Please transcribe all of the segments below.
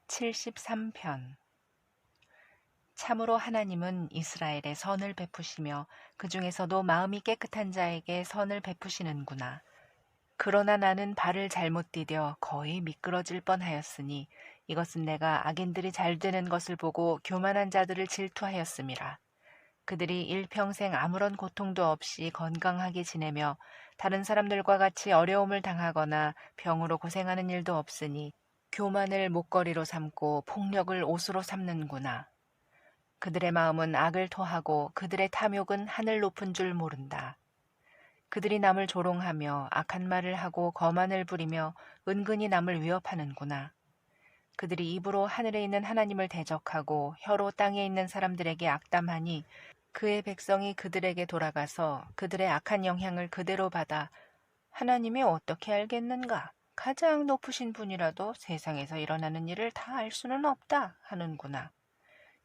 73편. 참으로 하나님은 이스라엘에 선을 베푸시며 그 중에서도 마음이 깨끗한 자에게 선을 베푸시는구나. 그러나 나는 발을 잘못 디뎌 거의 미끄러질 뻔하였으니 이것은 내가 악인들이 잘 되는 것을 보고 교만한 자들을 질투하였음이라. 그들이 일평생 아무런 고통도 없이 건강하게 지내며 다른 사람들과 같이 어려움을 당하거나 병으로 고생하는 일도 없으니 교만을 목걸이로 삼고 폭력을 옷으로 삼는구나. 그들의 마음은 악을 토하고 그들의 탐욕은 하늘 높은 줄 모른다. 그들이 남을 조롱하며 악한 말을 하고 거만을 부리며 은근히 남을 위협하는구나. 그들이 입으로 하늘에 있는 하나님을 대적하고 혀로 땅에 있는 사람들에게 악담하니 그의 백성이 그들에게 돌아가서 그들의 악한 영향을 그대로 받아 하나님이 어떻게 알겠는가? 가장 높으신 분이라도 세상에서 일어나는 일을 다 알 수는 없다 하는구나.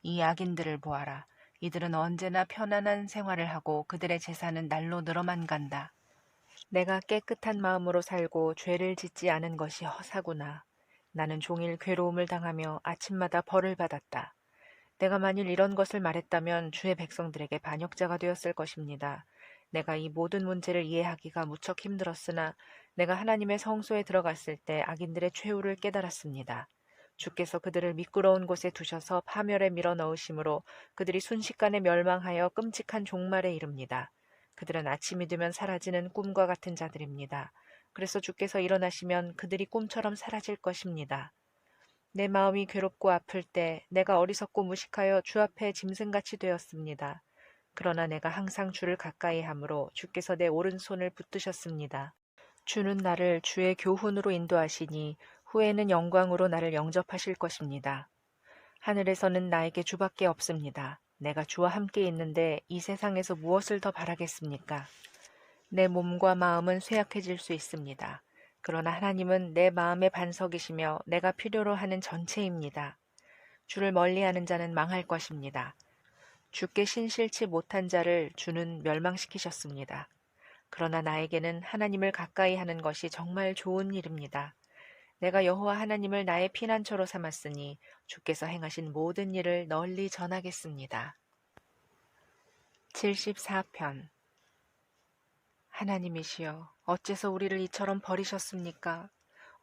이 악인들을 보아라. 이들은 언제나 편안한 생활을 하고 그들의 재산은 날로 늘어만 간다. 내가 깨끗한 마음으로 살고 죄를 짓지 않은 것이 허사구나. 나는 종일 괴로움을 당하며 아침마다 벌을 받았다. 내가 만일 이런 것을 말했다면 주의 백성들에게 반역자가 되었을 것입니다. 내가 이 모든 문제를 이해하기가 무척 힘들었으나 내가 하나님의 성소에 들어갔을 때 악인들의 최후를 깨달았습니다. 주께서 그들을 미끄러운 곳에 두셔서 파멸에 밀어 넣으심으로 그들이 순식간에 멸망하여 끔찍한 종말에 이릅니다. 그들은 아침이 되면 사라지는 꿈과 같은 자들입니다. 그래서 주께서 일어나시면 그들이 꿈처럼 사라질 것입니다. 내 마음이 괴롭고 아플 때 내가 어리석고 무식하여 주 앞에 짐승같이 되었습니다. 그러나 내가 항상 주를 가까이 함으로 주께서 내 오른손을 붙드셨습니다. 주는 나를 주의 교훈으로 인도하시니 후에는 영광으로 나를 영접하실 것입니다. 하늘에서는 나에게 주밖에 없습니다. 내가 주와 함께 있는데 이 세상에서 무엇을 더 바라겠습니까? 내 몸과 마음은 쇠약해질 수 있습니다. 그러나 하나님은 내 마음의 반석이시며 내가 필요로 하는 전체입니다. 주를 멀리하는 자는 망할 것입니다. 주께 신실치 못한 자를 주는 멸망시키셨습니다. 그러나 나에게는 하나님을 가까이 하는 것이 정말 좋은 일입니다. 내가 여호와 하나님을 나의 피난처로 삼았으니 주께서 행하신 모든 일을 널리 전하겠습니다. 74편. 하나님이시여, 어째서 우리를 이처럼 버리셨습니까?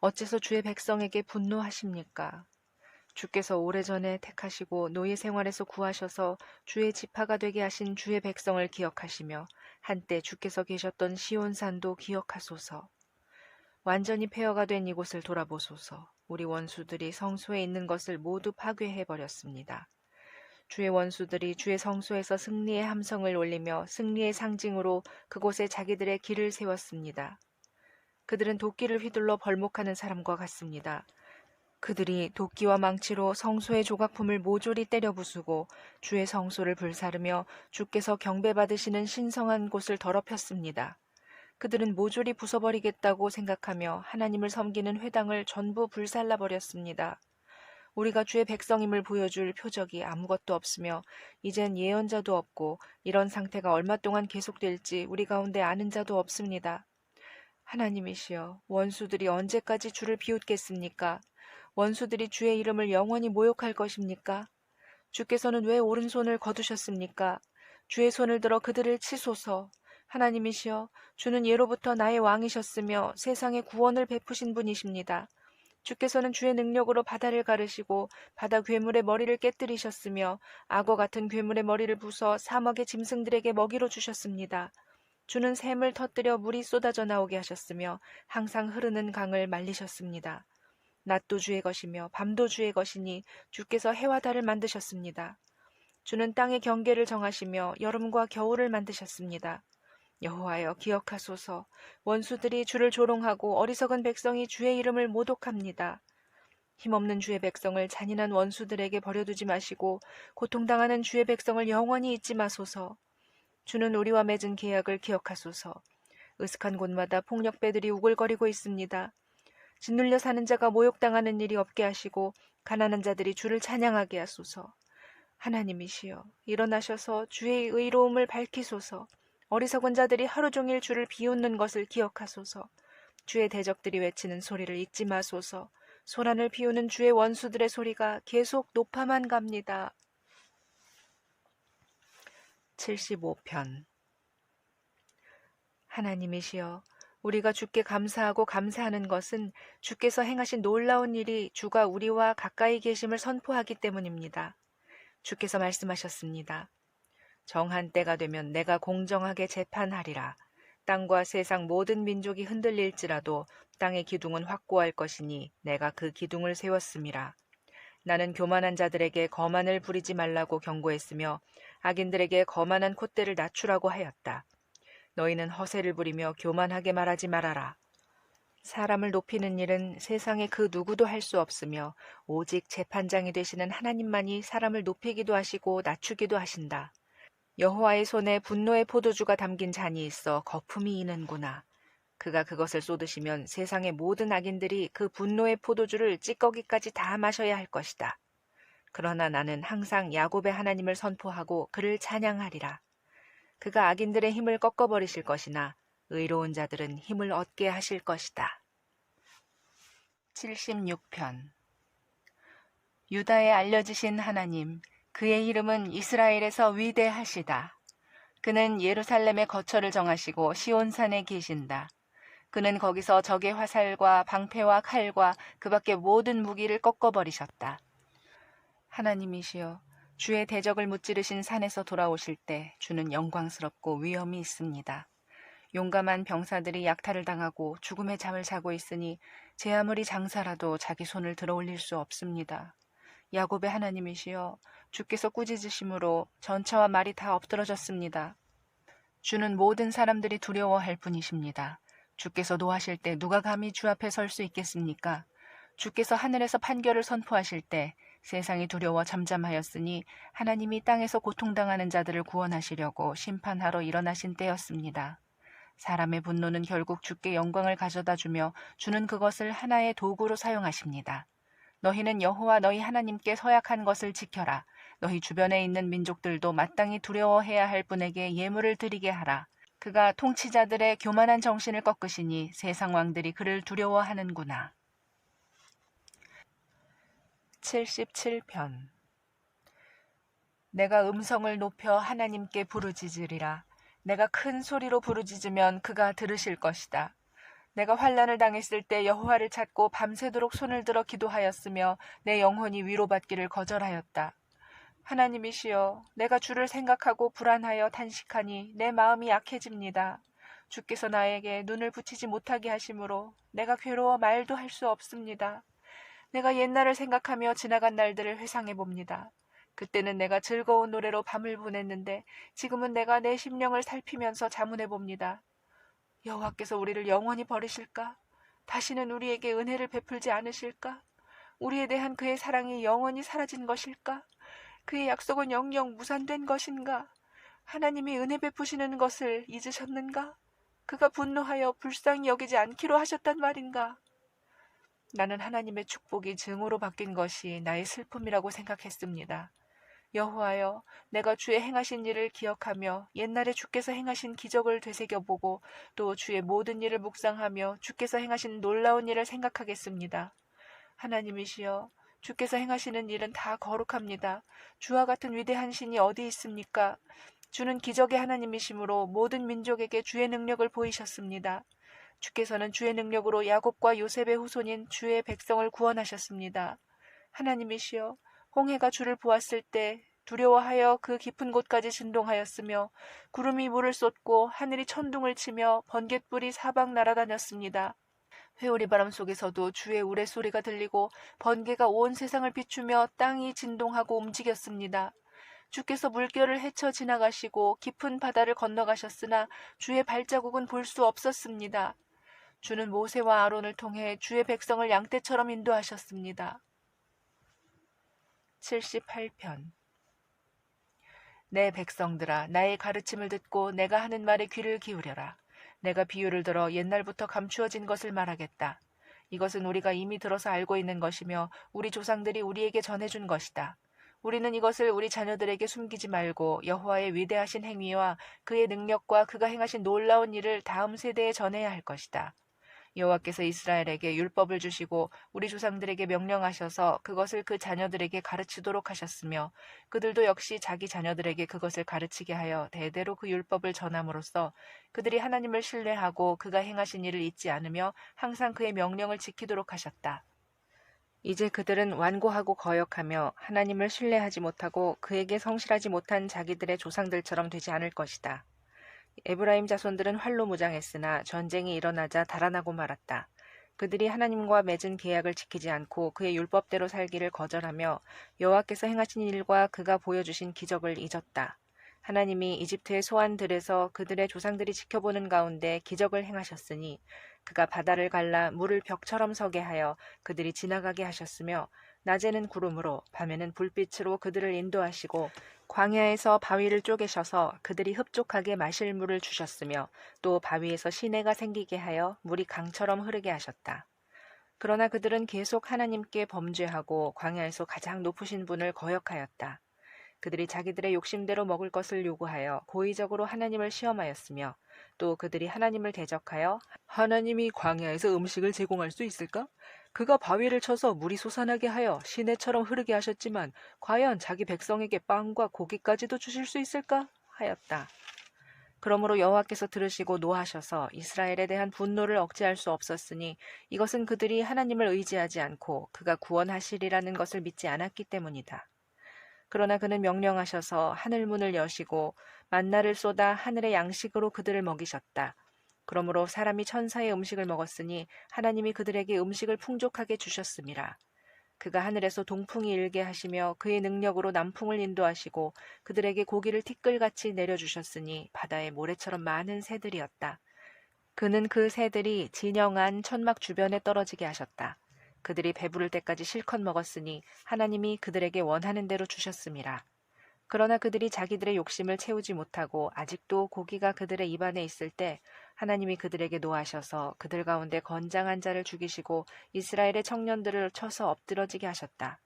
어째서 주의 백성에게 분노하십니까? 주께서 오래전에 택하시고 노예 생활에서 구하셔서 주의 지파가 되게 하신 주의 백성을 기억하시며 한때 주께서 계셨던 시온산도 기억하소서. 완전히 폐허가 된 이곳을 돌아보소서. 우리 원수들이 성소에 있는 것을 모두 파괴해버렸습니다. 주의 원수들이 주의 성소에서 승리의 함성을 올리며 승리의 상징으로 그곳에 자기들의 길을 세웠습니다. 그들은 도끼를 휘둘러 벌목하는 사람과 같습니다. 그들이 도끼와 망치로 성소의 조각품을 모조리 때려 부수고 주의 성소를 불사르며 주께서 경배받으시는 신성한 곳을 더럽혔습니다. 그들은 모조리 부숴버리겠다고 생각하며 하나님을 섬기는 회당을 전부 불살라버렸습니다. 우리가 주의 백성임을 보여줄 표적이 아무것도 없으며 이젠 예언자도 없고 이런 상태가 얼마 동안 계속될지 우리 가운데 아는 자도 없습니다. 하나님이시여, 원수들이 언제까지 주를 비웃겠습니까? 원수들이 주의 이름을 영원히 모욕할 것입니까? 주께서는 왜 오른손을 거두셨습니까? 주의 손을 들어 그들을 치소서. 하나님이시여, 주는 예로부터 나의 왕이셨으며 세상에 구원을 베푸신 분이십니다. 주께서는 주의 능력으로 바다를 가르시고 바다 괴물의 머리를 깨뜨리셨으며 악어 같은 괴물의 머리를 부숴 사막의 짐승들에게 먹이로 주셨습니다. 주는 샘을 터뜨려 물이 쏟아져 나오게 하셨으며 항상 흐르는 강을 말리셨습니다. 낮도 주의 것이며 밤도 주의 것이니 주께서 해와 달을 만드셨습니다. 주는 땅의 경계를 정하시며 여름과 겨울을 만드셨습니다. 여호와여, 기억하소서. 원수들이 주를 조롱하고 어리석은 백성이 주의 이름을 모독합니다. 힘없는 주의 백성을 잔인한 원수들에게 버려두지 마시고 고통당하는 주의 백성을 영원히 잊지 마소서. 주는 우리와 맺은 계약을 기억하소서. 으슥한 곳마다 폭력배들이 우글거리고 있습니다. 짓눌려 사는 자가 모욕당하는 일이 없게 하시고 가난한 자들이 주를 찬양하게 하소서. 하나님이시여, 일어나셔서 주의 의로움을 밝히소서. 어리석은 자들이 하루 종일 주를 비웃는 것을 기억하소서. 주의 대적들이 외치는 소리를 잊지 마소서. 소란을 피우는 주의 원수들의 소리가 계속 높아만 갑니다. 75편. 하나님이시여, 우리가 주께 감사하고 감사하는 것은 주께서 행하신 놀라운 일이 주가 우리와 가까이 계심을 선포하기 때문입니다. 주께서 말씀하셨습니다. 정한 때가 되면 내가 공정하게 재판하리라. 땅과 세상 모든 민족이 흔들릴지라도 땅의 기둥은 확고할 것이니 내가 그 기둥을 세웠음이라. 나는 교만한 자들에게 거만을 부리지 말라고 경고했으며 악인들에게 거만한 콧대를 낮추라고 하였다. 너희는 허세를 부리며 교만하게 말하지 말아라. 사람을 높이는 일은 세상에 그 누구도 할 수 없으며 오직 재판장이 되시는 하나님만이 사람을 높이기도 하시고 낮추기도 하신다. 여호와의 손에 분노의 포도주가 담긴 잔이 있어 거품이 이는구나. 그가 그것을 쏟으시면 세상의 모든 악인들이 그 분노의 포도주를 찌꺼기까지 다 마셔야 할 것이다. 그러나 나는 항상 야곱의 하나님을 선포하고 그를 찬양하리라. 그가 악인들의 힘을 꺾어버리실 것이나 의로운 자들은 힘을 얻게 하실 것이다. 76편. 유다에 알려지신 하나님, 그의 이름은 이스라엘에서 위대하시다. 그는 예루살렘의 거처를 정하시고 시온산에 계신다. 그는 거기서 적의 화살과 방패와 칼과 그 밖의 모든 무기를 꺾어버리셨다. 하나님이시여, 주의 대적을 무찌르신 산에서 돌아오실 때 주는 영광스럽고 위엄이 있습니다. 용감한 병사들이 약탈을 당하고 죽음의 잠을 자고 있으니 제 아무리 장사라도 자기 손을 들어 올릴 수 없습니다. 야곱의 하나님이시여, 주께서 꾸짖으심으로 전차와 말이 다 엎드러졌습니다. 주는 모든 사람들이 두려워할 뿐이십니다. 주께서 노하실 때 누가 감히 주 앞에 설 수 있겠습니까? 주께서 하늘에서 판결을 선포하실 때 세상이 두려워 잠잠하였으니 하나님이 땅에서 고통당하는 자들을 구원하시려고 심판하러 일어나신 때였습니다. 사람의 분노는 결국 주께 영광을 가져다 주며 주는 그것을 하나의 도구로 사용하십니다. 너희는 여호와 너희 하나님께 서약한 것을 지켜라. 너희 주변에 있는 민족들도 마땅히 두려워해야 할 분에게 예물을 드리게 하라. 그가 통치자들의 교만한 정신을 꺾으시니 세상 왕들이 그를 두려워하는구나. 77편. 내가 음성을 높여 하나님께 부르짖으리라. 내가 큰 소리로 부르짖으면 그가 들으실 것이다. 내가 환난을 당했을 때 여호와를 찾고 밤새도록 손을 들어 기도하였으며 내 영혼이 위로받기를 거절하였다. 하나님이시여, 내가 주를 생각하고 불안하여 탄식하니 내 마음이 약해집니다. 주께서 나에게 눈을 붙이지 못하게 하심으로 내가 괴로워 말도 할 수 없습니다. 내가 옛날을 생각하며 지나간 날들을 회상해 봅니다. 그때는 내가 즐거운 노래로 밤을 보냈는데 지금은 내가 내 심령을 살피면서 자문해 봅니다. 여호와께서 우리를 영원히 버리실까? 다시는 우리에게 은혜를 베풀지 않으실까? 우리에 대한 그의 사랑이 영원히 사라진 것일까? 그의 약속은 영영 무산된 것인가? 하나님이 은혜 베푸시는 것을 잊으셨는가? 그가 분노하여 불쌍히 여기지 않기로 하셨단 말인가? 나는 하나님의 축복이 증오로 바뀐 것이 나의 슬픔이라고 생각했습니다. 여호와여, 내가 주의 행하신 일을 기억하며 옛날에 주께서 행하신 기적을 되새겨보고 또 주의 모든 일을 묵상하며 주께서 행하신 놀라운 일을 생각하겠습니다. 하나님이시여, 주께서 행하시는 일은 다 거룩합니다. 주와 같은 위대한 신이 어디 있습니까? 주는 기적의 하나님이시므로 모든 민족에게 주의 능력을 보이셨습니다. 주께서는 주의 능력으로 야곱과 요셉의 후손인 주의 백성을 구원하셨습니다. 하나님이시여, 홍해가 주를 보았을 때 두려워하여 그 깊은 곳까지 진동하였으며 구름이 물을 쏟고 하늘이 천둥을 치며 번갯불이 사방 날아다녔습니다. 회오리바람 속에서도 주의 우레소리가 들리고 번개가 온 세상을 비추며 땅이 진동하고 움직였습니다. 주께서 물결을 헤쳐 지나가시고 깊은 바다를 건너가셨으나 주의 발자국은 볼 수 없었습니다. 주는 모세와 아론을 통해 주의 백성을 양떼처럼 인도하셨습니다. 78편. 내 백성들아, 나의 가르침을 듣고 내가 하는 말에 귀를 기울여라. 내가 비유를 들어 옛날부터 감추어진 것을 말하겠다. 이것은 우리가 이미 들어서 알고 있는 것이며 우리 조상들이 우리에게 전해준 것이다. 우리는 이것을 우리 자녀들에게 숨기지 말고 여호와의 위대하신 행위와 그의 능력과 그가 행하신 놀라운 일을 다음 세대에 전해야 할 것이다. 여호와께서 이스라엘에게 율법을 주시고 우리 조상들에게 명령하셔서 그것을 그 자녀들에게 가르치도록 하셨으며 그들도 역시 자기 자녀들에게 그것을 가르치게 하여 대대로 그 율법을 전함으로써 그들이 하나님을 신뢰하고 그가 행하신 일을 잊지 않으며 항상 그의 명령을 지키도록 하셨다. 이제 그들은 완고하고 거역하며 하나님을 신뢰하지 못하고 그에게 성실하지 못한 자기들의 조상들처럼 되지 않을 것이다. 에브라임 자손들은 활로 무장했으나 전쟁이 일어나자 달아나고 말았다. 그들이 하나님과 맺은 계약을 지키지 않고 그의 율법대로 살기를 거절하며 여호와께서 행하신 일과 그가 보여주신 기적을 잊었다. 하나님이 이집트의 소환들에서 그들의 조상들이 지켜보는 가운데 기적을 행하셨으니 그가 바다를 갈라 물을 벽처럼 서게 하여 그들이 지나가게 하셨으며 낮에는 구름으로 밤에는 불빛으로 그들을 인도하시고 광야에서 바위를 쪼개셔서 그들이 흡족하게 마실 물을 주셨으며 또 바위에서 시내가 생기게 하여 물이 강처럼 흐르게 하셨다. 그러나 그들은 계속 하나님께 범죄하고 광야에서 가장 높으신 분을 거역하였다. 그들이 자기들의 욕심대로 먹을 것을 요구하여 고의적으로 하나님을 시험하였으며 또 그들이 하나님을 대적하여 하나님이 광야에서 음식을 제공할 수 있을까? 그가 바위를 쳐서 물이 솟아나게 하여 시내처럼 흐르게 하셨지만 과연 자기 백성에게 빵과 고기까지도 주실 수 있을까? 하였다. 그러므로 여호와께서 들으시고 노하셔서 이스라엘에 대한 분노를 억제할 수 없었으니 이것은 그들이 하나님을 의지하지 않고 그가 구원하시리라는 것을 믿지 않았기 때문이다. 그러나 그는 명령하셔서 하늘문을 여시고 만나를 쏟아 하늘의 양식으로 그들을 먹이셨다. 그러므로 사람이 천사의 음식을 먹었으니 하나님이 그들에게 음식을 풍족하게 주셨음이라. 그가 하늘에서 동풍이 일게 하시며 그의 능력으로 남풍을 인도하시고 그들에게 고기를 티끌같이 내려주셨으니 바다의 모래처럼 많은 새들이었다. 그는 그 새들이 진영한 천막 주변에 떨어지게 하셨다. 그들이 배부를 때까지 실컷 먹었으니 하나님이 그들에게 원하는 대로 주셨음이라. 그러나 그들이 자기들의 욕심을 채우지 못하고 아직도 고기가 그들의 입안에 있을 때 하나님이 그들에게 노하셔서 그들 가운데 건장한 자를 죽이시고 이스라엘의 청년들을 쳐서 엎드러지게 하셨다.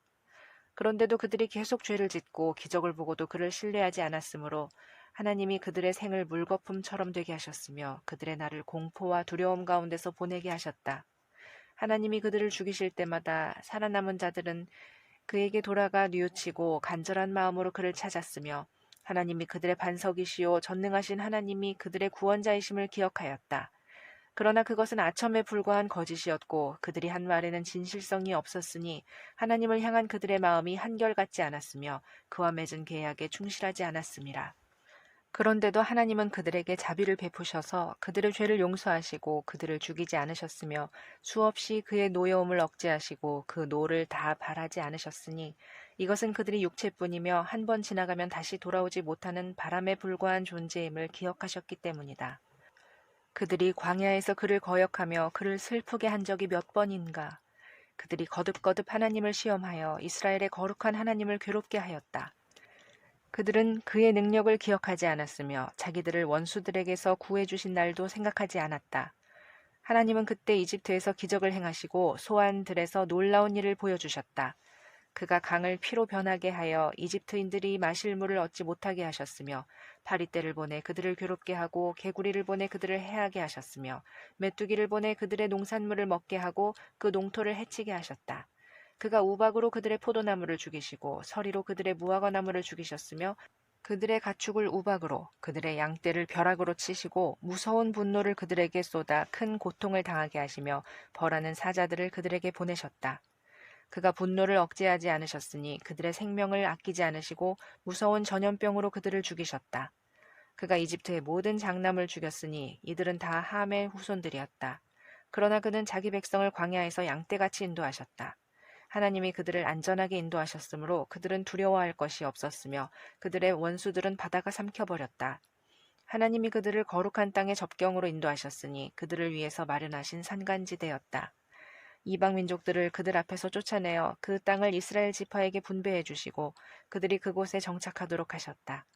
그런데도 그들이 계속 죄를 짓고 기적을 보고도 그를 신뢰하지 않았으므로 하나님이 그들의 생을 물거품처럼 되게 하셨으며 그들의 날을 공포와 두려움 가운데서 보내게 하셨다. 하나님이 그들을 죽이실 때마다 살아남은 자들은 그에게 돌아가 뉘우치고 간절한 마음으로 그를 찾았으며 하나님이 그들의 반석이시요 전능하신 하나님이 그들의 구원자이심을 기억하였다. 그러나 그것은 아첨에 불과한 거짓이었고 그들이 한 말에는 진실성이 없었으니 하나님을 향한 그들의 마음이 한결같지 않았으며 그와 맺은 계약에 충실하지 않았음이라. 그런데도 하나님은 그들에게 자비를 베푸셔서 그들의 죄를 용서하시고 그들을 죽이지 않으셨으며 수없이 그의 노여움을 억제하시고 그 노를 다 발하지 않으셨으니 이것은 그들이 육체뿐이며 한 번 지나가면 다시 돌아오지 못하는 바람에 불과한 존재임을 기억하셨기 때문이다. 그들이 광야에서 그를 거역하며 그를 슬프게 한 적이 몇 번인가. 그들이 거듭거듭 하나님을 시험하여 이스라엘의 거룩한 하나님을 괴롭게 하였다. 그들은 그의 능력을 기억하지 않았으며 자기들을 원수들에게서 구해주신 날도 생각하지 않았다. 하나님은 그때 이집트에서 기적을 행하시고 소환들에서 놀라운 일을 보여주셨다. 그가 강을 피로 변하게 하여 이집트인들이 마실 물을 얻지 못하게 하셨으며 파리떼를 보내 그들을 괴롭게 하고 개구리를 보내 그들을 해하게 하셨으며 메뚜기를 보내 그들의 농산물을 먹게 하고 그 농토를 해치게 하셨다. 그가 우박으로 그들의 포도나무를 죽이시고 서리로 그들의 무화과나무를 죽이셨으며 그들의 가축을 우박으로 그들의 양떼를 벼락으로 치시고 무서운 분노를 그들에게 쏟아 큰 고통을 당하게 하시며 벌하는 사자들을 그들에게 보내셨다. 그가 분노를 억제하지 않으셨으니 그들의 생명을 아끼지 않으시고 무서운 전염병으로 그들을 죽이셨다. 그가 이집트의 모든 장남을 죽였으니 이들은 다 함의 후손들이었다. 그러나 그는 자기 백성을 광야에서 양떼같이 인도하셨다. 하나님이 그들을 안전하게 인도하셨으므로 그들은 두려워할 것이 없었으며 그들의 원수들은 바다가 삼켜버렸다. 하나님이 그들을 거룩한 땅의 접경으로 인도하셨으니 그들을 위해서 마련하신 산간지대였다. 이방 민족들을 그들 앞에서 쫓아내어 그 땅을 이스라엘 지파에게 분배해 주시고 그들이 그곳에 정착하도록 하셨다.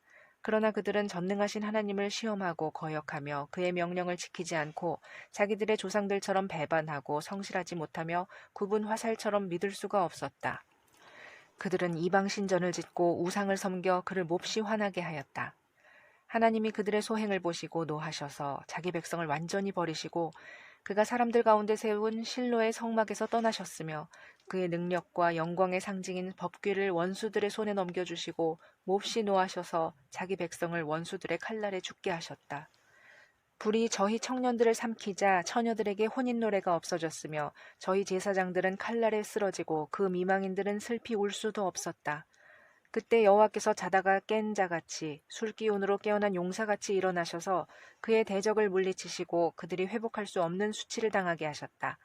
그러나 그들은 전능하신 하나님을 시험하고 거역하며 그의 명령을 지키지 않고 자기들의 조상들처럼 배반하고 성실하지 못하며 굽은 화살처럼 믿을 수가 없었다. 그들은 이방 신전을 짓고 우상을 섬겨 그를 몹시 화나게 하였다. 하나님이 그들의 소행을 보시고 노하셔서 자기 백성을 완전히 버리시고 그가 사람들 가운데 세운 실로의 성막에서 떠나셨으며 그의 능력과 영광의 상징인 법궤를 원수들의 손에 넘겨주시고 몹시 노하셔서 자기 백성을 원수들의 칼날에 죽게 하셨다. 불이 저희 청년들을 삼키자 처녀들에게 혼인 노래가 없어졌으며 저희 제사장들은 칼날에 쓰러지고 그 미망인들은 슬피 울 수도 없었다. 그때 여호와께서 자다가 깬 자같이 술기운으로 깨어난 용사같이 일어나셔서 그의 대적을 물리치시고 그들이 회복할 수 없는 수치를 당하게 하셨다.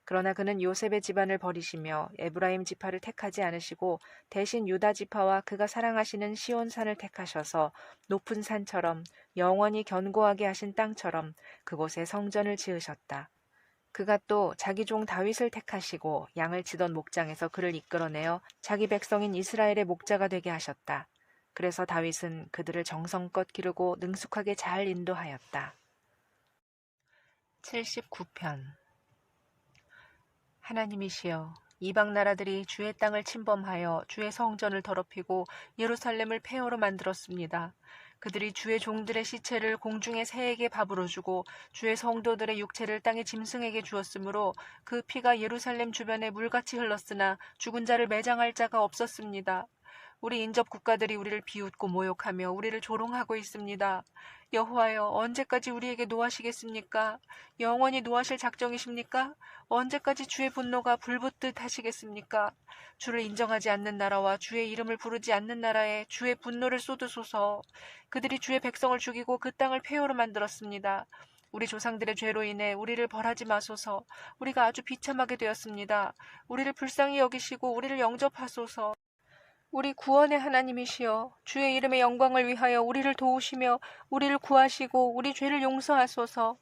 그러나 그는 요셉의 집안을 버리시며 에브라임 지파를 택하지 않으시고 대신 유다 지파와 그가 사랑하시는 시온산을 택하셔서 높은 산처럼 영원히 견고하게 하신 땅처럼 그곳에 성전을 지으셨다. 그가 또 자기 종 다윗을 택하시고 양을 치던 목장에서 그를 이끌어내어 자기 백성인 이스라엘의 목자가 되게 하셨다. 그래서 다윗은 그들을 정성껏 기르고 능숙하게 잘 인도하였다. 79편. 하나님이시여, 이방 나라들이 주의 땅을 침범하여 주의 성전을 더럽히고 예루살렘을 폐허로 만들었습니다. 그들이 주의 종들의 시체를 공중의 새에게 밥으로 주고 주의 성도들의 육체를 땅의 짐승에게 주었으므로 그 피가 예루살렘 주변에 물같이 흘렀으나 죽은 자를 매장할 자가 없었습니다. 우리 인접 국가들이 우리를 비웃고 모욕하며 우리를 조롱하고 있습니다. 여호와여, 언제까지 우리에게 노하시겠습니까? 영원히 노하실 작정이십니까? 언제까지 주의 분노가 불붙듯 하시겠습니까? 주를 인정하지 않는 나라와 주의 이름을 부르지 않는 나라에 주의 분노를 쏟으소서. 그들이 주의 백성을 죽이고 그 땅을 폐허로 만들었습니다. 우리 조상들의 죄로 인해 우리를 벌하지 마소서. 우리가 아주 비참하게 되었습니다. 우리를 불쌍히 여기시고 우리를 영접하소서. 우리 구원의 하나님이시여, 주의 이름의 영광을 위하여 우리를 도우시며 우리를 구하시고 우리 죄를 용서하소서.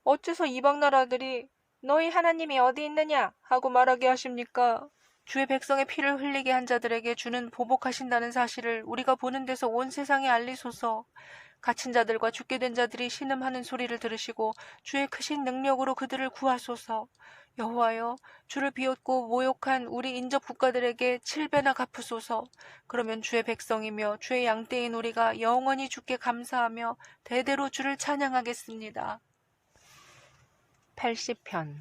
어째서 이방 나라들이 너희 하나님이 어디 있느냐 하고 말하게 하십니까? 주의 백성의 피를 흘리게 한 자들에게 주는 보복하신다는 사실을 우리가 보는 데서 온 세상에 알리소서. 갇힌 자들과 죽게 된 자들이 신음하는 소리를 들으시고 주의 크신 능력으로 그들을 구하소서. 여호와여, 주를 비웃고 모욕한 우리 인접 국가들에게 7배나 갚으소서. 그러면 주의 백성이며 주의 양떼인 우리가 영원히 주께 감사하며 대대로 주를 찬양하겠습니다. 80편.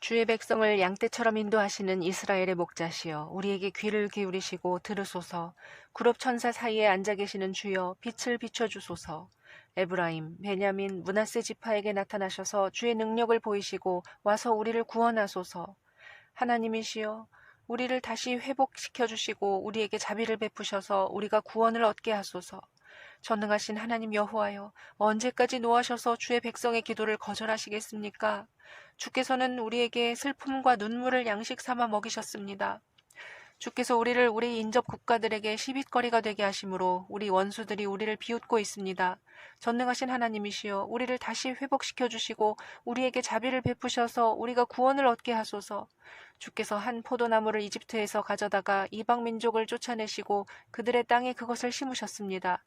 주의 백성을 양떼처럼 인도하시는 이스라엘의 목자시여, 우리에게 귀를 기울이시고 들으소서. 구럽 천사 사이에 앉아 계시는 주여, 빛을 비춰주소서. 에브라임, 베냐민, 므낫세 지파에게 나타나셔서 주의 능력을 보이시고 와서 우리를 구원하소서. 하나님이시여, 우리를 다시 회복시켜 주시고 우리에게 자비를 베푸셔서 우리가 구원을 얻게 하소서. 전능하신 하나님 여호와여, 언제까지 노하셔서 주의 백성의 기도를 거절하시겠습니까? 주께서는 우리에게 슬픔과 눈물을 양식 삼아 먹이셨습니다. 주께서 우리를 우리 인접 국가들에게 시빗거리가 되게 하심으로 우리 원수들이 우리를 비웃고 있습니다. 전능하신 하나님이시여, 우리를 다시 회복시켜 주시고 우리에게 자비를 베푸셔서 우리가 구원을 얻게 하소서. 주께서 한 포도나무를 이집트에서 가져다가 이방 민족을 쫓아내시고 그들의 땅에 그것을 심으셨습니다.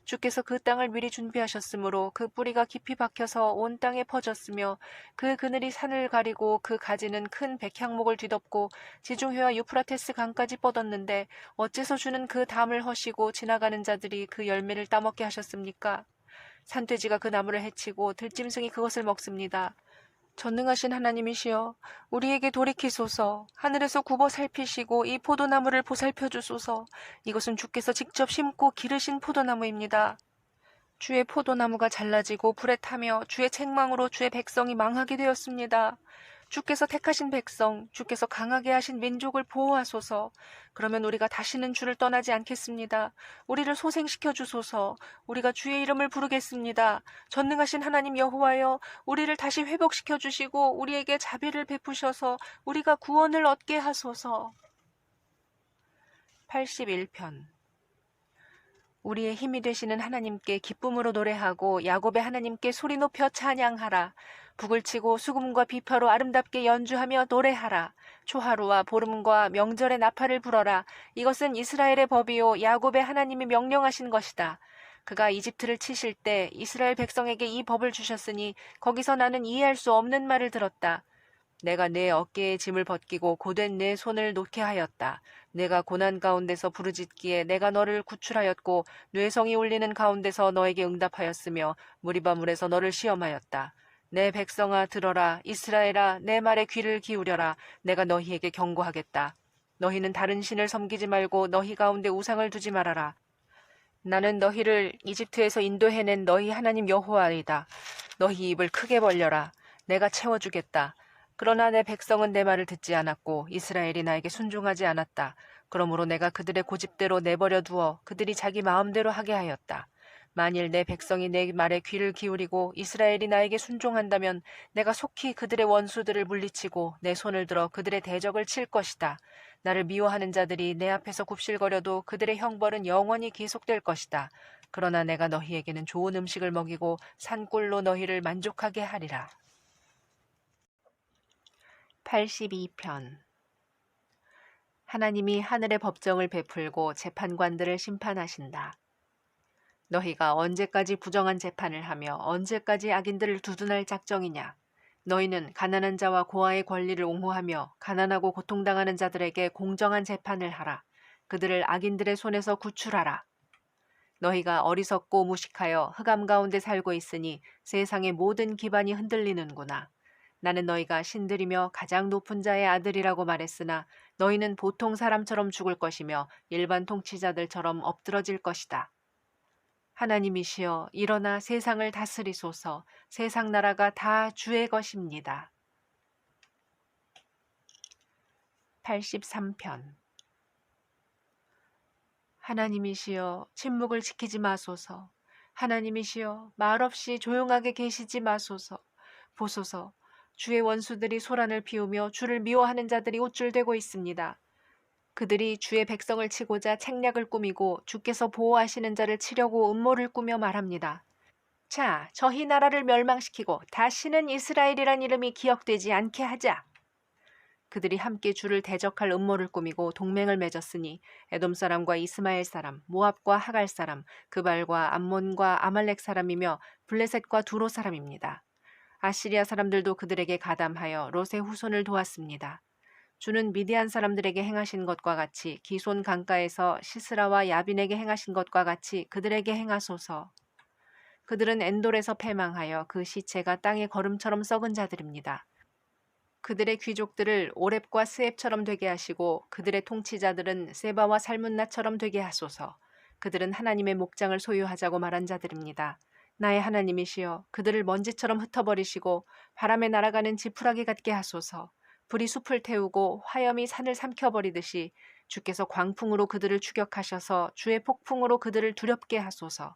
주께서 그 땅을 미리 준비하셨으므로 그 뿌리가 깊이 박혀서 온 땅에 퍼졌으며 그 그늘이 산을 가리고 그 가지는 큰 백향목을 뒤덮고 지중해와 유프라테스 강까지 뻗었는데 어째서 주는 그 담을 허시고 지나가는 자들이 그 열매를 따먹게 하셨습니까? 산돼지가 그 나무를 해치고 들짐승이 그것을 먹습니다. 전능하신 하나님이시여, 우리에게 돌이키소서. 하늘에서 굽어 살피시고 이 포도나무를 보살펴 주소서. 이것은 주께서 직접 심고 기르신 포도나무입니다. 주의 포도나무가 잘라지고 불에 타며 주의 책망으로 주의 백성이 망하게 되었습니다. 주께서 택하신 백성, 주께서 강하게 하신 민족을 보호하소서. 그러면 우리가 다시는 주를 떠나지 않겠습니다. 우리를 소생시켜 주소서. 우리가 주의 이름을 부르겠습니다. 전능하신 하나님 여호와여, 우리를 다시 회복시켜 주시고 우리에게 자비를 베푸셔서 우리가 구원을 얻게 하소서. 81편. 우리의 힘이 되시는 하나님께 기쁨으로 노래하고 야곱의 하나님께 소리 높여 찬양하라. 북을 치고 수금과 비파로 아름답게 연주하며 노래하라. 초하루와 보름과 명절의 나팔을 불어라. 이것은 이스라엘의 법이요 야곱의 하나님이 명령하신 것이다. 그가 이집트를 치실 때 이스라엘 백성에게 이 법을 주셨으니 거기서 나는 이해할 수 없는 말을 들었다. 내가 내 어깨에 짐을 벗기고 고된 내 손을 놓게 하였다. 내가 고난 가운데서 부르짖기에 내가 너를 구출하였고 뇌성이 울리는 가운데서 너에게 응답하였으며 무리바물에서 너를 시험하였다. 내 백성아 들어라. 이스라엘아 내 말에 귀를 기울여라. 내가 너희에게 경고하겠다. 너희는 다른 신을 섬기지 말고 너희 가운데 우상을 두지 말아라. 나는 너희를 이집트에서 인도해낸 너희 하나님 여호와이다. 너희 입을 크게 벌려라. 내가 채워주겠다. 그러나 내 백성은 내 말을 듣지 않았고 이스라엘이 나에게 순종하지 않았다. 그러므로 내가 그들의 고집대로 내버려 두어 그들이 자기 마음대로 하게 하였다. 만일 내 백성이 내 말에 귀를 기울이고 이스라엘이 나에게 순종한다면 내가 속히 그들의 원수들을 물리치고 내 손을 들어 그들의 대적을 칠 것이다. 나를 미워하는 자들이 내 앞에서 굽실거려도 그들의 형벌은 영원히 계속될 것이다. 그러나 내가 너희에게는 좋은 음식을 먹이고 산꿀로 너희를 만족하게 하리라. 82편. 하나님이 하늘의 법정을 베풀고 재판관들을 심판하신다. 너희가 언제까지 부정한 재판을 하며 언제까지 악인들을 두둔할 작정이냐? 너희는 가난한 자와 고아의 권리를 옹호하며 가난하고 고통당하는 자들에게 공정한 재판을 하라. 그들을 악인들의 손에서 구출하라. 너희가 어리석고 무식하여 흑암 가운데 살고 있으니 세상의 모든 기반이 흔들리는구나. 나는 너희가 신들이며 가장 높은 자의 아들이라고 말했으나 너희는 보통 사람처럼 죽을 것이며 일반 통치자들처럼 엎드러질 것이다. 하나님이시여 일어나 세상을 다스리소서. 세상 나라가 다 주의 것입니다. 83편. 하나님이시여 침묵을 지키지 마소서. 하나님이시여 말없이 조용하게 계시지 마소서. 보소서. 주의 원수들이 소란을 피우며 주를 미워하는 자들이 옷줄대고 있습니다. 그들이 주의 백성을 치고자 책략을 꾸미고 주께서 보호하시는 자를 치려고 음모를 꾸며 말합니다. 자, 저희 나라를 멸망시키고 다시는 이스라엘이란 이름이 기억되지 않게 하자. 그들이 함께 주를 대적할 음모를 꾸미고 동맹을 맺었으니 에돔 사람과 이스마엘 사람, 모압과 하갈 사람, 그발과 암몬과 아말렉 사람이며 블레셋과 두로 사람입니다. 아시리아 사람들도 그들에게 가담하여 롯의 후손을 도왔습니다. 주는 미디안 사람들에게 행하신 것과 같이 기손 강가에서 시스라와 야빈에게 행하신 것과 같이 그들에게 행하소서. 그들은 엔돌에서 패망하여 그 시체가 땅의 거름처럼 썩은 자들입니다. 그들의 귀족들을 오렙과 스앱처럼 되게 하시고 그들의 통치자들은 세바와 살문나처럼 되게 하소서. 그들은 하나님의 목장을 소유하자고 말한 자들입니다. 나의 하나님이시여 그들을 먼지처럼 흩어버리시고 바람에 날아가는 지푸라기 같게 하소서. 불이 숲을 태우고 화염이 산을 삼켜버리듯이 주께서 광풍으로 그들을 추격하셔서 주의 폭풍으로 그들을 두렵게 하소서.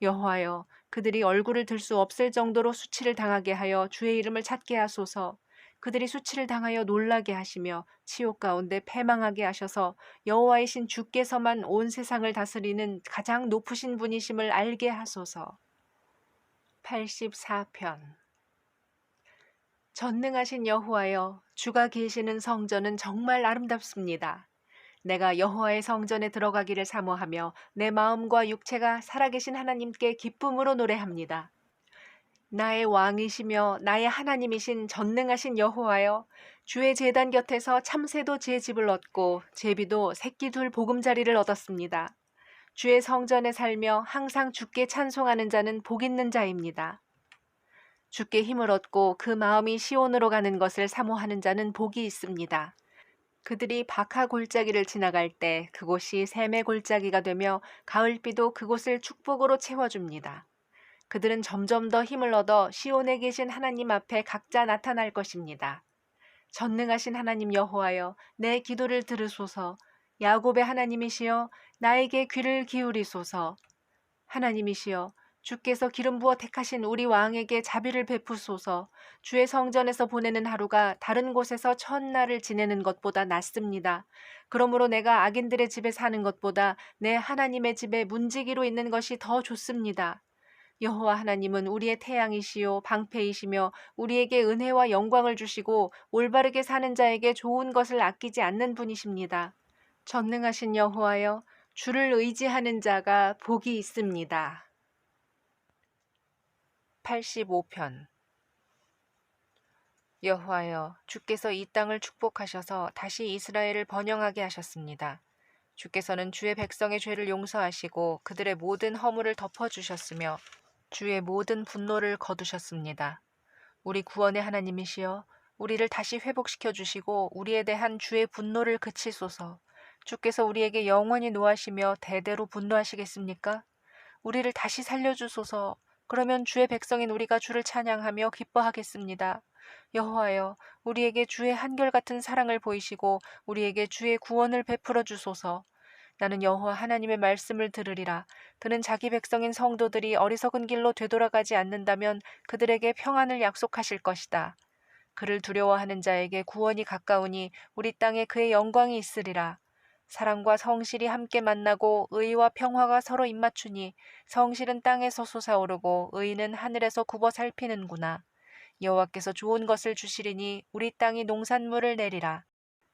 여호와여 그들이 얼굴을 들 수 없을 정도로 수치를 당하게 하여 주의 이름을 찾게 하소서. 그들이 수치를 당하여 놀라게 하시며 치욕 가운데 패망하게 하셔서 여호와이신 주께서만 온 세상을 다스리는 가장 높으신 분이심을 알게 하소서. 84편. 전능하신 여호와여 주가 계시는 성전은 정말 아름답습니다. 내가 여호와의 성전에 들어가기를 사모하며 내 마음과 육체가 살아계신 하나님께 기쁨으로 노래합니다. 나의 왕이시며 나의 하나님이신 전능하신 여호와여 주의 제단 곁에서 참새도 제 집을 얻고 제비도 새끼 둘 보금자리를 얻었습니다. 주의 성전에 살며 항상 주께 찬송하는 자는 복 있는 자입니다. 주께 힘을 얻고 그 마음이 시온으로 가는 것을 사모하는 자는 복이 있습니다. 그들이 바카 골짜기를 지나갈 때 그곳이 샘의 골짜기가 되며 가을비도 그곳을 축복으로 채워줍니다. 그들은 점점 더 힘을 얻어 시온에 계신 하나님 앞에 각자 나타날 것입니다. 전능하신 하나님 여호와여 내 기도를 들으소서. 야곱의 하나님이시여 나에게 귀를 기울이소서. 하나님이시여 주께서 기름 부어 택하신 우리 왕에게 자비를 베푸소서. 주의 성전에서 보내는 하루가 다른 곳에서 첫날을 지내는 것보다 낫습니다. 그러므로 내가 악인들의 집에 사는 것보다 내 하나님의 집에 문지기로 있는 것이 더 좋습니다. 여호와 하나님은 우리의 태양이시요 방패이시며 우리에게 은혜와 영광을 주시고 올바르게 사는 자에게 좋은 것을 아끼지 않는 분이십니다. 전능하신 여호와여 주를 의지하는 자가 복이 있습니다. 85편. 여호와여 주께서 이 땅을 축복하셔서 다시 이스라엘을 번영하게 하셨습니다. 주께서는 주의 백성의 죄를 용서하시고 그들의 모든 허물을 덮어주셨으며 주의 모든 분노를 거두셨습니다. 우리 구원의 하나님이시여, 우리를 다시 회복시켜 주시고 우리에 대한 주의 분노를 그치소서. 주께서 우리에게 영원히 노하시며 대대로 분노하시겠습니까? 우리를 다시 살려주소서. 그러면 주의 백성인 우리가 주를 찬양하며 기뻐하겠습니다. 여호와여, 우리에게 주의 한결같은 사랑을 보이시고 우리에게 주의 구원을 베풀어 주소서. 나는 여호와 하나님의 말씀을 들으리라. 그는 자기 백성인 성도들이 어리석은 길로 되돌아가지 않는다면 그들에게 평안을 약속하실 것이다. 그를 두려워하는 자에게 구원이 가까우니 우리 땅에 그의 영광이 있으리라. 사랑과 성실이 함께 만나고 의와 평화가 서로 입맞추니 성실은 땅에서 솟아오르고 의는 하늘에서 굽어 살피는구나. 여호와께서 좋은 것을 주시리니 우리 땅이 농산물을 내리라.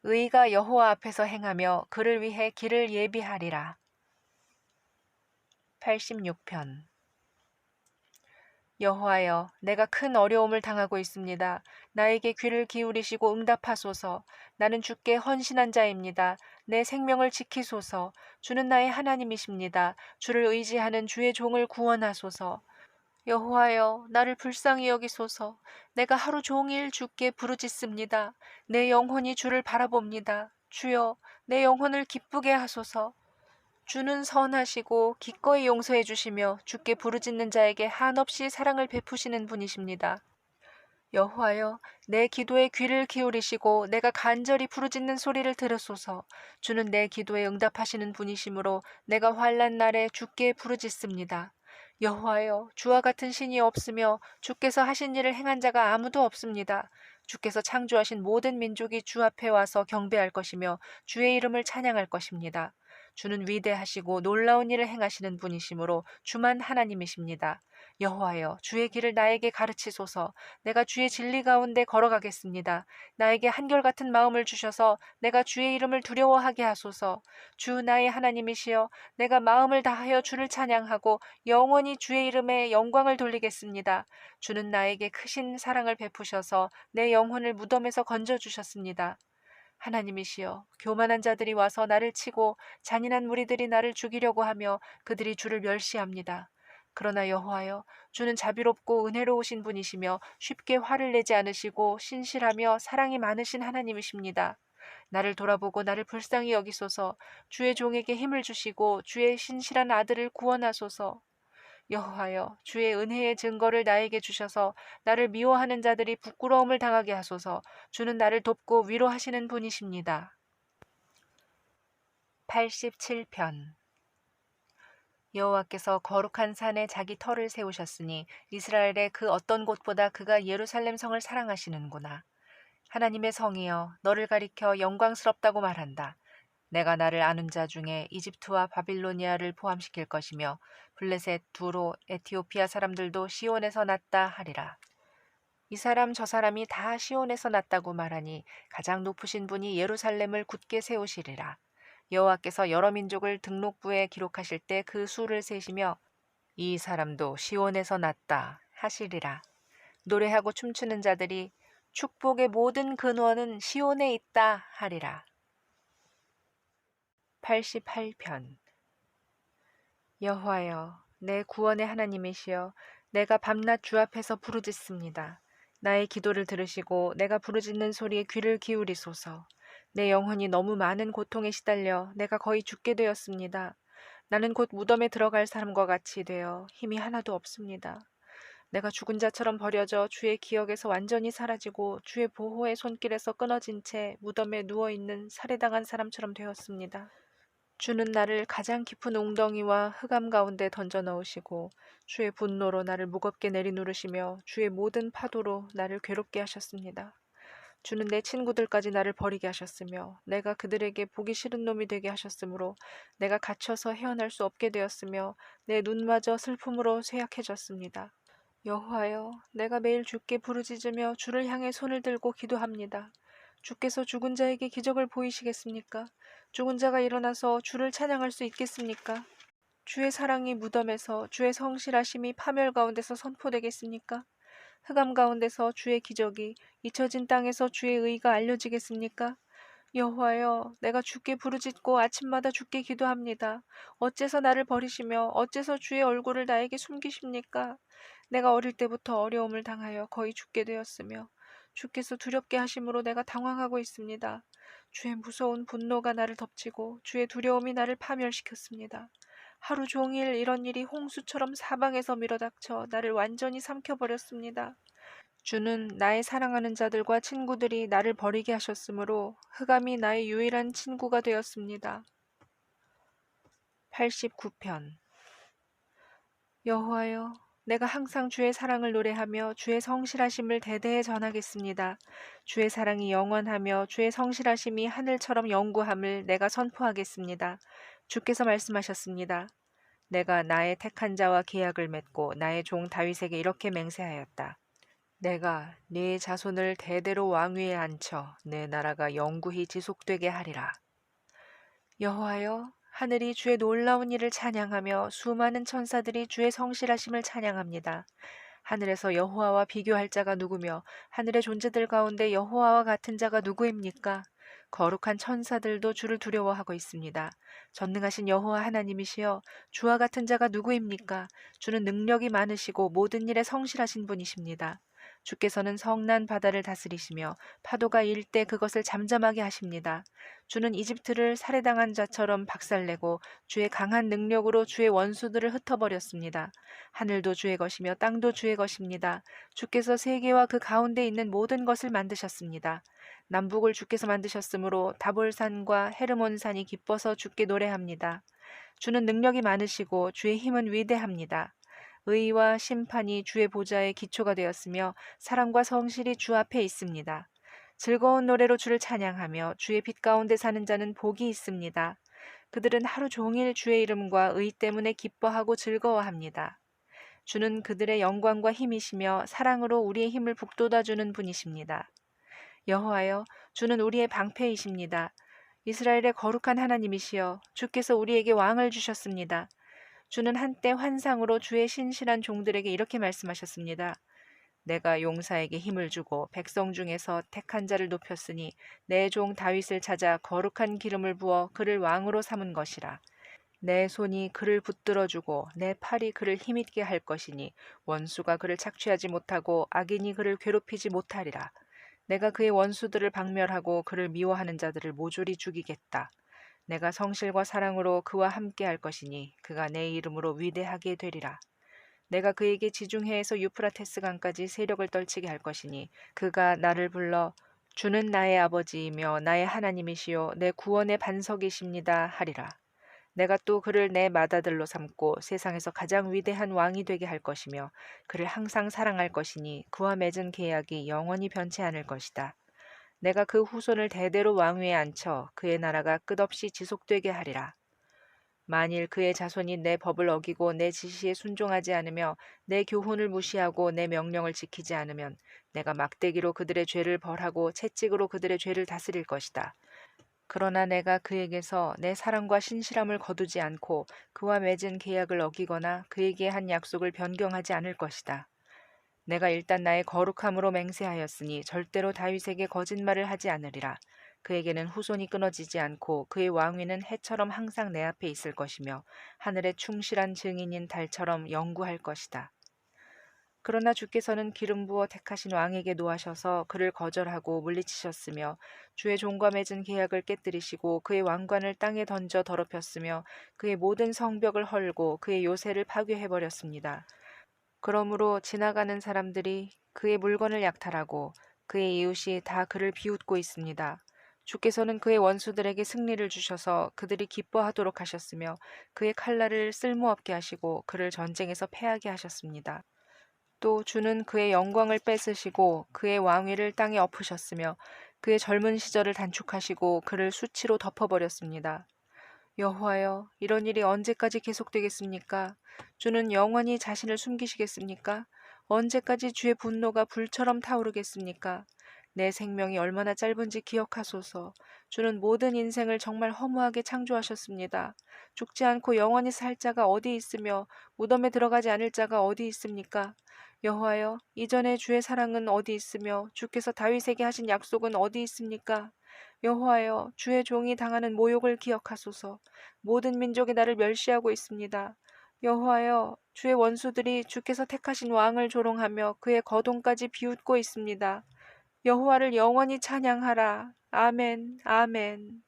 의가 여호와 앞에서 행하며 그를 위해 길을 예비하리라. 86편. 여호와여, 내가 큰 어려움을 당하고 있습니다. 나에게 귀를 기울이시고 응답하소서. 나는 주께 헌신한 자입니다. 내 생명을 지키소서. 주는 나의 하나님이십니다. 주를 의지하는 주의 종을 구원하소서. 여호와여, 나를 불쌍히 여기소서. 내가 하루 종일 주께 부르짖습니다. 내 영혼이 주를 바라봅니다. 주여, 내 영혼을 기쁘게 하소서. 주는 선하시고 기꺼이 용서해 주시며 주께 부르짖는 자에게 한없이 사랑을 베푸시는 분이십니다. 여호와여, 내 기도에 귀를 기울이시고 내가 간절히 부르짖는 소리를 들으소서. 주는 내 기도에 응답하시는 분이시므로 내가 환난 날에 주께 부르짖습니다. 여호와여, 주와 같은 신이 없으며 주께서 하신 일을 행한 자가 아무도 없습니다. 주께서 창조하신 모든 민족이 주 앞에 와서 경배할 것이며 주의 이름을 찬양할 것입니다. 주는 위대하시고 놀라운 일을 행하시는 분이시므로 주만 하나님이십니다. 여호와여, 주의 길을 나에게 가르치소서. 내가 주의 진리 가운데 걸어가겠습니다. 나에게 한결같은 마음을 주셔서 내가 주의 이름을 두려워하게 하소서. 주 나의 하나님이시여, 내가 마음을 다하여 주를 찬양하고 영원히 주의 이름에 영광을 돌리겠습니다. 주는 나에게 크신 사랑을 베푸셔서 내 영혼을 무덤에서 건져주셨습니다. 하나님이시여, 교만한 자들이 와서 나를 치고 잔인한 무리들이 나를 죽이려고 하며 그들이 주를 멸시합니다. 그러나 여호와여, 주는 자비롭고 은혜로우신 분이시며 쉽게 화를 내지 않으시고 신실하며 사랑이 많으신 하나님이십니다. 나를 돌아보고 나를 불쌍히 여기소서. 주의 종에게 힘을 주시고 주의 신실한 아들을 구원하소서. 여호와여, 주의 은혜의 증거를 나에게 주셔서 나를 미워하는 자들이 부끄러움을 당하게 하소서. 주는 나를 돕고 위로하시는 분이십니다. 87편. 여호와께서 거룩한 산에 자기 터를 세우셨으니 이스라엘의 그 어떤 곳보다 그가 예루살렘 성을 사랑하시는구나. 하나님의 성이여, 너를 가리켜 영광스럽다고 말한다. 내가 나를 아는 자 중에 이집트와 바빌로니아를 포함시킬 것이며 블레셋, 두로, 에티오피아 사람들도 시온에서 났다 하리라. 이 사람 저 사람이 다 시온에서 났다고 말하니 가장 높으신 분이 예루살렘을 굳게 세우시리라. 여호와께서 여러 민족을 등록부에 기록하실 때 그 수를 세시며 이 사람도 시온에서 났다 하시리라. 노래하고 춤추는 자들이 축복의 모든 근원은 시온에 있다 하리라. 88편. 여호와여, 내 구원의 하나님이시여, 내가 밤낮 주 앞에서 부르짖습니다. 나의 기도를 들으시고 내가 부르짖는 소리에 귀를 기울이소서. 내 영혼이 너무 많은 고통에 시달려 내가 거의 죽게 되었습니다. 나는 곧 무덤에 들어갈 사람과 같이 되어 힘이 하나도 없습니다. 내가 죽은 자처럼 버려져 주의 기억에서 완전히 사라지고 주의 보호의 손길에서 끊어진 채 무덤에 누워있는 살해당한 사람처럼 되었습니다. 주는 나를 가장 깊은 웅덩이와 흑암 가운데 던져 넣으시고 주의 분노로 나를 무겁게 내리누르시며 주의 모든 파도로 나를 괴롭게 하셨습니다. 주는 내 친구들까지 나를 버리게 하셨으며 내가 그들에게 보기 싫은 놈이 되게 하셨으므로 내가 갇혀서 헤어날 수 없게 되었으며 내 눈마저 슬픔으로 쇠약해졌습니다. 여호와여, 내가 매일 주께 부르짖으며 주를 향해 손을 들고 기도합니다. 주께서 죽은 자에게 기적을 보이시겠습니까? 죽은 자가 일어나서 주를 찬양할 수 있겠습니까? 주의 사랑이 무덤에서 주의 성실하심이 파멸 가운데서 선포되겠습니까? 흑암 가운데서 주의 기적이 잊혀진 땅에서 주의 의가 알려지겠습니까? 여호와여, 내가 주께 부르짖고 아침마다 주께 기도합니다. 어째서 나를 버리시며 어째서 주의 얼굴을 나에게 숨기십니까? 내가 어릴 때부터 어려움을 당하여 거의 죽게 되었으며 주께서 두렵게 하심으로 내가 당황하고 있습니다. 주의 무서운 분노가 나를 덮치고 주의 두려움이 나를 파멸시켰습니다. 하루 종일 이런 일이 홍수처럼 사방에서 밀어닥쳐 나를 완전히 삼켜버렸습니다. 주는 나의 사랑하는 자들과 친구들이 나를 버리게 하셨으므로 흑암이 나의 유일한 친구가 되었습니다. 89편. 여호와여, 내가 항상 주의 사랑을 노래하며 주의 성실하심을 대대에 전하겠습니다. 주의 사랑이 영원하며 주의 성실하심이 하늘처럼 영구함을 내가 선포하겠습니다. 주께서 말씀하셨습니다. 내가 나의 택한 자와 계약을 맺고 나의 종 다윗에게 이렇게 맹세하였다. 내가 네 자손을 대대로 왕위에 앉혀 내 나라가 영구히 지속되게 하리라. 여호와여, 하늘이 주의 놀라운 일을 찬양하며 수많은 천사들이 주의 성실하심을 찬양합니다. 하늘에서 여호와와 비교할 자가 누구며 하늘의 존재들 가운데 여호와와 같은 자가 누구입니까? 거룩한 천사들도 주를 두려워하고 있습니다. 전능하신 여호와 하나님이시여, 주와 같은 자가 누구입니까? 주는 능력이 많으시고 모든 일에 성실하신 분이십니다. 주께서는 성난 바다를 다스리시며 파도가 일 때 그것을 잠잠하게 하십니다. 주는 이집트를 살해당한 자처럼 박살내고 주의 강한 능력으로 주의 원수들을 흩어버렸습니다. 하늘도 주의 것이며 땅도 주의 것입니다. 주께서 세계와 그 가운데 있는 모든 것을 만드셨습니다. 남북을 주께서 만드셨으므로 다볼산과 헤르몬산이 기뻐서 주께 노래합니다. 주는 능력이 많으시고 주의 힘은 위대합니다. 의와 심판이 주의 보좌의 기초가 되었으며 사랑과 성실이 주 앞에 있습니다. 즐거운 노래로 주를 찬양하며 주의 빛 가운데 사는 자는 복이 있습니다. 그들은 하루 종일 주의 이름과 의 때문에 기뻐하고 즐거워합니다. 주는 그들의 영광과 힘이시며 사랑으로 우리의 힘을 북돋아주는 분이십니다. 여호와여, 주는 우리의 방패이십니다. 이스라엘의 거룩한 하나님이시여, 주께서 우리에게 왕을 주셨습니다. 주는 한때 환상으로 주의 신실한 종들에게 이렇게 말씀하셨습니다. 내가 용사에게 힘을 주고 백성 중에서 택한 자를 높였으니 내 종 다윗을 찾아 거룩한 기름을 부어 그를 왕으로 삼은 것이라. 내 손이 그를 붙들어주고 내 팔이 그를 힘있게 할 것이니 원수가 그를 착취하지 못하고 악인이 그를 괴롭히지 못하리라. 내가 그의 원수들을 박멸하고 그를 미워하는 자들을 모조리 죽이겠다. 내가 성실과 사랑으로 그와 함께 할 것이니 그가 내 이름으로 위대하게 되리라. 내가 그에게 지중해에서 유프라테스 강까지 세력을 떨치게 할 것이니 그가 나를 불러 주는 나의 아버지이며 나의 하나님이시요 내 구원의 반석이십니다 하리라. 내가 또 그를 내 맏아들로 삼고 세상에서 가장 위대한 왕이 되게 할 것이며 그를 항상 사랑할 것이니 그와 맺은 계약이 영원히 변치 않을 것이다. 내가 그 후손을 대대로 왕위에 앉혀 그의 나라가 끝없이 지속되게 하리라. 만일 그의 자손이 내 법을 어기고 내 지시에 순종하지 않으며 내 교훈을 무시하고 내 명령을 지키지 않으면 내가 막대기로 그들의 죄를 벌하고 채찍으로 그들의 죄를 다스릴 것이다. 그러나 내가 그에게서 내 사랑과 신실함을 거두지 않고 그와 맺은 계약을 어기거나 그에게 한 약속을 변경하지 않을 것이다. 내가 일단 나의 거룩함으로 맹세하였으니 절대로 다윗에게 거짓말을 하지 않으리라. 그에게는 후손이 끊어지지 않고 그의 왕위는 해처럼 항상 내 앞에 있을 것이며 하늘의 충실한 증인인 달처럼 영구할 것이다. 그러나 주께서는 기름 부어 택하신 왕에게 노하셔서 그를 거절하고 물리치셨으며 주의 종과 맺은 계약을 깨뜨리시고 그의 왕관을 땅에 던져 더럽혔으며 그의 모든 성벽을 헐고 그의 요새를 파괴해버렸습니다. 그러므로 지나가는 사람들이 그의 물건을 약탈하고 그의 이웃이 다 그를 비웃고 있습니다. 주께서는 그의 원수들에게 승리를 주셔서 그들이 기뻐하도록 하셨으며 그의 칼날을 쓸모없게 하시고 그를 전쟁에서 패하게 하셨습니다. 또 주는 그의 영광을 뺏으시고 그의 왕위를 땅에 엎으셨으며 그의 젊은 시절을 단축하시고 그를 수치로 덮어버렸습니다. 여호와여, 이런 일이 언제까지 계속되겠습니까? 주는 영원히 자신을 숨기시겠습니까? 언제까지 주의 분노가 불처럼 타오르겠습니까? 내 생명이 얼마나 짧은지 기억하소서. 주는 모든 인생을 정말 허무하게 창조하셨습니다. 죽지 않고 영원히 살 자가 어디 있으며 무덤에 들어가지 않을 자가 어디 있습니까? 여호와여, 이전에 주의 사랑은 어디 있으며 주께서 다윗에게 하신 약속은 어디 있습니까? 여호와여, 주의 종이 당하는 모욕을 기억하소서. 모든 민족이 나를 멸시하고 있습니다. 여호와여, 주의 원수들이 주께서 택하신 왕을 조롱하며 그의 거동까지 비웃고 있습니다. 여호와를 영원히 찬양하라. 아멘, 아멘.